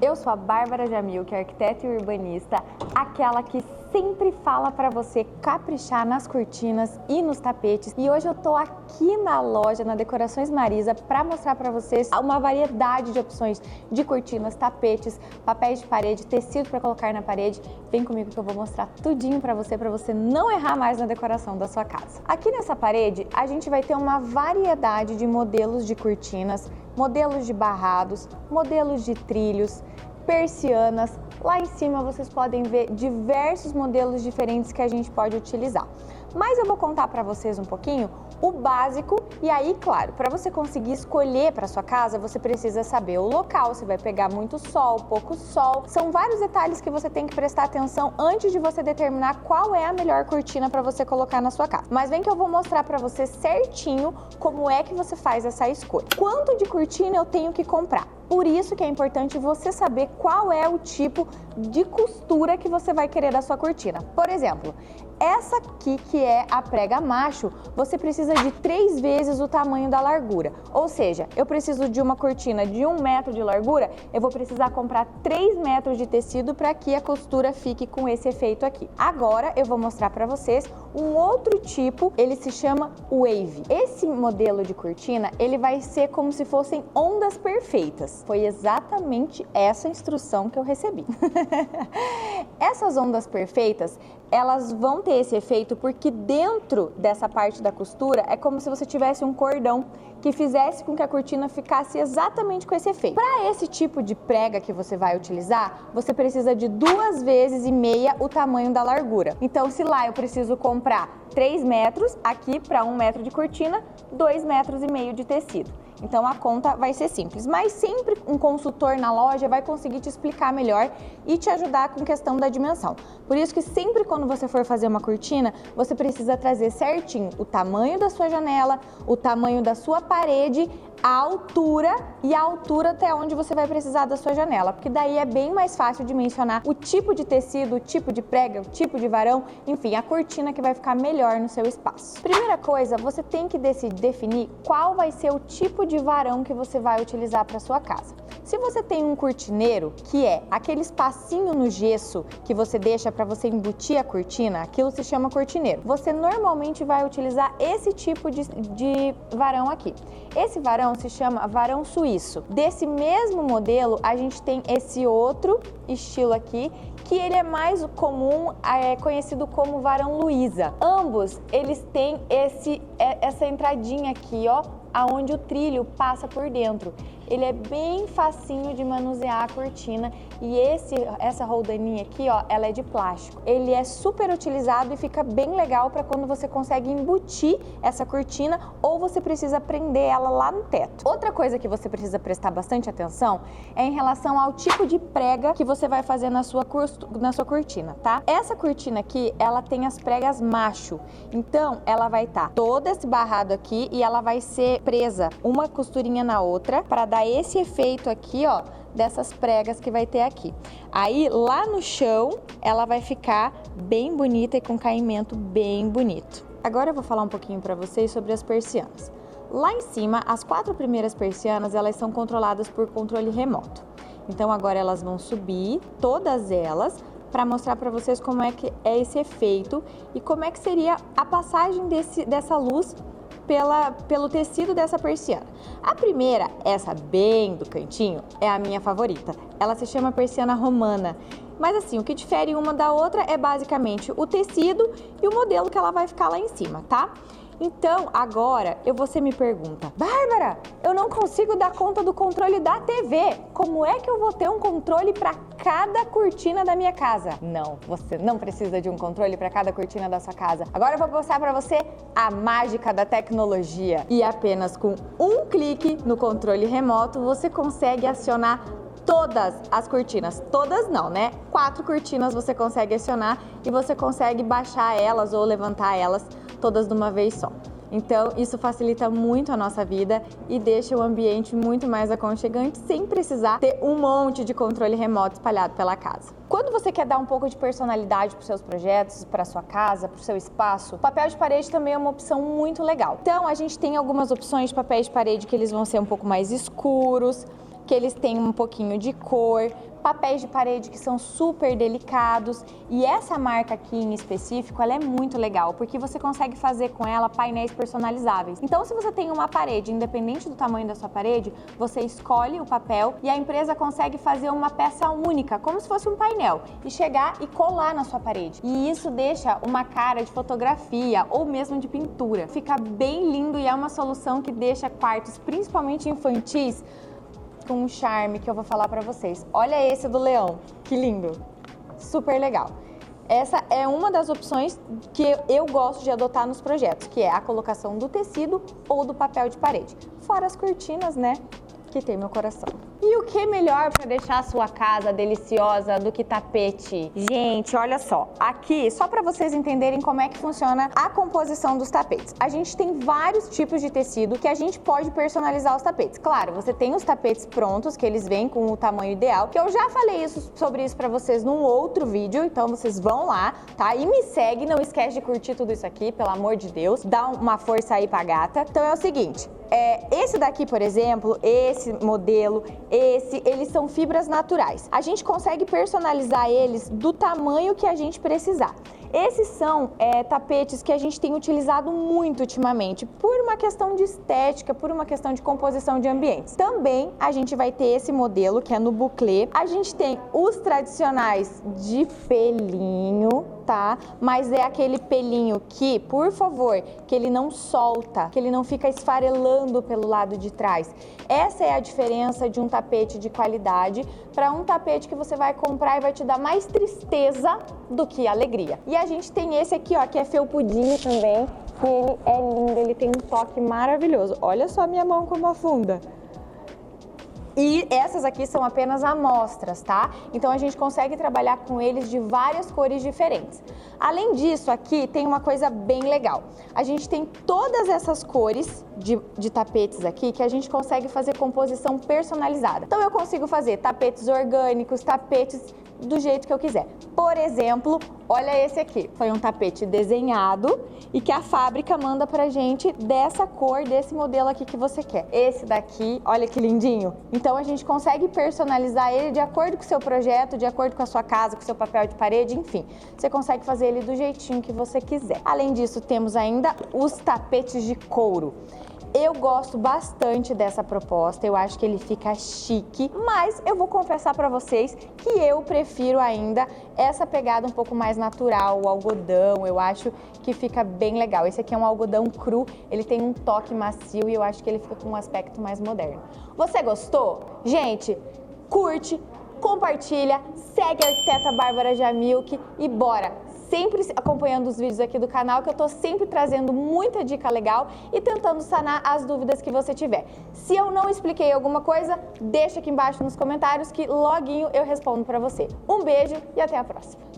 Eu sou a Bárbara Jamil, que é arquiteta e urbanista, aquela que sempre fala para você caprichar nas cortinas e nos tapetes. E hoje eu tô aqui na loja, na Decorações Marisa, para mostrar para vocês uma variedade de opções de cortinas, tapetes, papéis de parede, tecido para colocar na parede. Vem comigo que eu vou mostrar tudinho para você não errar mais na decoração da sua casa. Aqui nessa parede, a gente vai ter uma variedade de modelos de cortinas, modelos de barrados, modelos de trilhos, persianas. Lá em cima vocês podem ver diversos modelos diferentes que a gente pode utilizar. Mas eu vou contar para vocês um pouquinho o básico e aí, claro, para você conseguir escolher para sua casa, você precisa saber o local, se vai pegar muito sol, pouco sol. São vários detalhes que você tem que prestar atenção antes de você determinar qual é a melhor cortina para você colocar na sua casa. Mas vem que eu vou mostrar para você certinho como é que você faz essa escolha. Quanto de cortina eu tenho que comprar? Por isso que é importante você saber qual é o tipo de costura que você vai querer da sua cortina. Por exemplo, essa aqui que é a prega macho, você precisa de 3 vezes o tamanho da largura. Ou seja, eu preciso de uma cortina de 1 metro de largura, eu vou precisar comprar 3 metros de tecido para que a costura fique com esse efeito aqui. Agora eu vou mostrar para vocês um outro tipo, ele se chama wave. Esse modelo de cortina, ele vai ser como se fossem ondas perfeitas. Foi exatamente essa instrução que eu recebi. Essas ondas perfeitas, elas vão ter esse efeito porque dentro dessa parte da costura é como se você tivesse um cordão que fizesse com que a cortina ficasse exatamente com esse efeito. Para esse tipo de prega que você vai utilizar, você precisa de 2,5 vezes o tamanho da largura. Então, se lá eu preciso comprar 3 metros, aqui para 1 metro de cortina, 2,5 metros de tecido. Então a conta vai ser simples, mas sempre um consultor na loja vai conseguir te explicar melhor e te ajudar com questão da dimensão. Por isso que sempre quando você for fazer uma cortina, você precisa trazer certinho o tamanho da sua janela, o tamanho da sua parede, a altura e a altura até onde você vai precisar da sua janela, porque daí é bem mais fácil de mencionar o tipo de tecido, o tipo de prega, o tipo de varão, enfim, a cortina que vai ficar melhor no seu espaço. Primeira coisa, você tem que definir qual vai ser o tipo de varão que você vai utilizar para sua casa. Se você tem um cortineiro, que é aquele espacinho no gesso que você deixa para você embutir a cortina, aquilo se chama cortineiro. Você normalmente vai utilizar esse tipo de varão aqui. Esse varão se chama varão suíço. Desse mesmo modelo, a gente tem esse outro estilo aqui, que ele é mais comum, é conhecido como varão Luiza. Ambos, eles têm essa entradinha aqui, ó, aonde o trilho passa por dentro. Ele é bem facinho de manusear a cortina e essa roldaninha aqui, ó, ela é de plástico. Ele é super utilizado e fica bem legal para quando você consegue embutir essa cortina ou você precisa prender ela lá no teto. Outra coisa que você precisa prestar bastante atenção é em relação ao tipo de prega que você vai fazer na sua cortina, tá? Essa cortina aqui, ela tem as pregas macho, então ela vai estar todo esse barrado aqui e ela vai ser presa uma costurinha na outra para dar esse efeito aqui, ó, dessas pregas que vai ter aqui. Aí lá no chão ela vai ficar bem bonita e com caimento bem bonito. Agora eu vou falar um pouquinho para vocês sobre as persianas. Lá em cima, as 4 primeiras persianas, elas são controladas por controle remoto. Então agora elas vão subir, todas elas, para mostrar para vocês como é que é esse efeito e como é que seria a passagem dessa luz pelo tecido dessa persiana. A primeira, essa bem do cantinho, é a minha favorita. Ela se chama persiana romana. Mas assim, o que difere uma da outra é basicamente o tecido e o modelo que ela vai ficar lá em cima, tá? Então, agora, você me pergunta, Bárbara, eu não consigo dar conta do controle da TV. Como é que eu vou ter um controle para cada cortina da minha casa? Não, você não precisa de um controle para cada cortina da sua casa. Agora eu vou mostrar para você a mágica da tecnologia. E apenas com um clique no controle remoto, você consegue acionar todas as cortinas, todas não, né? 4 cortinas você consegue acionar e você consegue baixar elas ou levantar elas todas de uma vez só. Então, isso facilita muito a nossa vida e deixa o ambiente muito mais aconchegante sem precisar ter um monte de controle remoto espalhado pela casa. Quando você quer dar um pouco de personalidade para os seus projetos, para a sua casa, para o seu espaço, o papel de parede também é uma opção muito legal. Então, a gente tem algumas opções de papéis de parede que eles vão ser um pouco mais escuros, que eles têm um pouquinho de cor, papéis de parede que são super delicados, e essa marca aqui em específico, ela é muito legal, porque você consegue fazer com ela painéis personalizáveis. Então, se você tem uma parede, independente do tamanho da sua parede, você escolhe o papel e a empresa consegue fazer uma peça única, como se fosse um painel, e chegar e colar na sua parede. E isso deixa uma cara de fotografia ou mesmo de pintura. Fica bem lindo e é uma solução que deixa quartos, principalmente infantis, com um charme que eu vou falar pra vocês. Olha esse do leão, que lindo, super legal. Essa é uma das opções que eu gosto de adotar nos projetos, que é a colocação do tecido ou do papel de parede. Fora as cortinas, né, que tem meu coração. E o que melhor para deixar a sua casa deliciosa do que tapete? Gente, olha só, aqui, só para vocês entenderem como é que funciona a composição dos tapetes. A gente tem vários tipos de tecido que a gente pode personalizar os tapetes. Claro, você tem os tapetes prontos, que eles vêm com o tamanho ideal, que eu já falei sobre isso para vocês num outro vídeo, então vocês vão lá, tá? E me segue, não esquece de curtir tudo isso aqui, pelo amor de Deus, dá uma força aí pra gata. Então é o seguinte, esse daqui, por exemplo, esse modelo, eles são fibras naturais. A gente consegue personalizar eles do tamanho que a gente precisar. Esses são tapetes que a gente tem utilizado muito ultimamente, por uma questão de estética, por uma questão de composição de ambientes. Também a gente vai ter esse modelo, que é no buclé. A gente tem os tradicionais de pelinho, tá? Mas é aquele pelinho que, por favor, que ele não solta, que ele não fica esfarelando pelo lado de trás. Essa é a diferença de um tapete de qualidade para um tapete que você vai comprar e vai te dar mais tristeza do que alegria. E a gente tem esse aqui, ó, que é felpudinho também, e ele é lindo, ele tem um toque maravilhoso. Olha só minha mão como afunda. E essas aqui são apenas amostras, tá? Então a gente consegue trabalhar com eles de várias cores diferentes. Além disso, aqui tem uma coisa bem legal. A gente tem todas essas cores de tapetes aqui que a gente consegue fazer composição personalizada. Então eu consigo fazer tapetes orgânicos, tapetes do jeito que eu quiser. Por exemplo, olha esse aqui. Foi um tapete desenhado e que a fábrica manda pra gente dessa cor, desse modelo aqui que você quer. Esse daqui, olha que lindinho. Então a gente consegue personalizar ele de acordo com o seu projeto, de acordo com a sua casa, com o seu papel de parede, enfim. Você consegue fazer ele do jeitinho que você quiser. Além disso, temos ainda os tapetes de couro. Eu gosto bastante dessa proposta, eu acho que ele fica chique, mas eu vou confessar pra vocês que eu prefiro ainda essa pegada um pouco mais natural, o algodão, eu acho que fica bem legal. Esse aqui é um algodão cru, ele tem um toque macio e eu acho que ele fica com um aspecto mais moderno. Você gostou? Gente, curte, compartilha, segue a arquiteta Bárbara Jamilk e bora! Sempre acompanhando os vídeos aqui do canal, que eu tô sempre trazendo muita dica legal e tentando sanar as dúvidas que você tiver. Se eu não expliquei alguma coisa, deixa aqui embaixo nos comentários que loguinho eu respondo pra você. Um beijo e até a próxima!